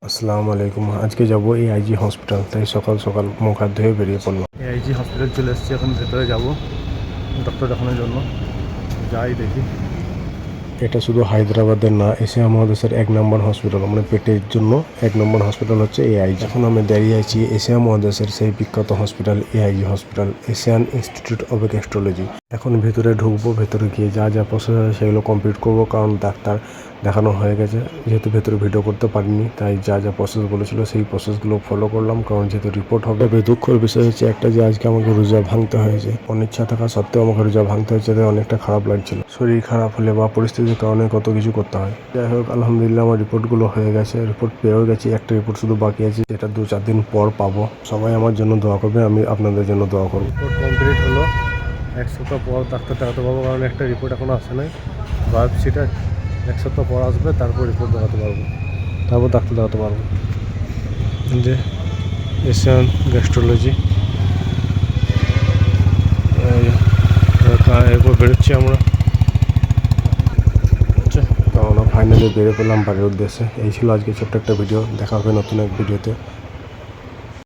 আসসালামু আলাইকুম। আজকে যাব এআইজি হসপিটাল, তাই সকাল সকাল মুখ হাত ধুয়ে বেরিয়ে পড়লাম। এআইজি হসপিটাল চলে এসেছি, এখন ভেতরে যাব ডক্টর দেখানোর জন্য। যাই দেখি। এটা শুধু হায়দ্রাবাদের না, এশিয়া মহাদেশের 1 নম্বর হসপিটাল, মানে পেটের জন্য 1 নম্বর হসপিটাল হচ্ছে এআইজি। এখন আমি দাঁড়িয়ে আছি এশিয়া মহাদেশের সেই বিখ্যাত hospital AIG hospital, Asian institute of gastrology. এখন ভেতরে ঢুকবো, ভেতরে গিয়ে যা যা প্রসেস আছে সেগুলো কমপ্লিট করবো, কারণ ডাক্তার দেখানো হয়ে গেছে। যেহেতু ভেতরে ভিডিও করতে পারিনি, তাই যা যা প্রসেস বলেছিল সেই প্রসেসগুলো ফলো করলাম, কারণ যেহেতু রিপোর্ট হবে। তবে দুঃখের বিষয় হচ্ছে একটা, যে আজকে আমাকে রোজা ভাঙতে হয়েছে। অনিচ্ছা থাকা সত্ত্বেও আমাকে রোজা ভাঙতে হয়েছে, তাই অনেকটা খারাপ লাগছিল। শরীর খারাপ হলে বা পরিস্থিতির কারণে কত কিছু করতে হয়। যাই হোক, আলহামদুলিল্লাহ আমার রিপোর্টগুলো হয়ে গেছে, রিপোর্ট পেয়েও গেছি। একটা রিপোর্ট শুধু বাকি আছে, যেটা 2-4 দিন পর পাবো। সবাই আমার জন্য দোয়া করবে, আমি আপনাদের জন্য দোয়া করবো। রিপোর্ট কমপ্লিট হলো, 1 সপ্তাহ পর ডাক্তার দেখাতে পারবো, কারণ একটা রিপোর্ট এখনো আসে নাই। বায়োপসিটা 1 সপ্তাহ পর আসবে, তারপর রিপোর্ট দেখাতে পারবো, তারপর ডাক্তার দেখাতে পারবো। যে এশিয়ান গ্যাস্ট্রোলজি, এরপর বেরোচ্ছি আমরা। কারণ ফাইনালি বেরিয়ে পেলাম বাড়ির উদ্দেশ্যে। এই ছিল আজকে ছোট্ট একটা ভিডিও। দেখা হবে নতুন এক ভিডিওতে।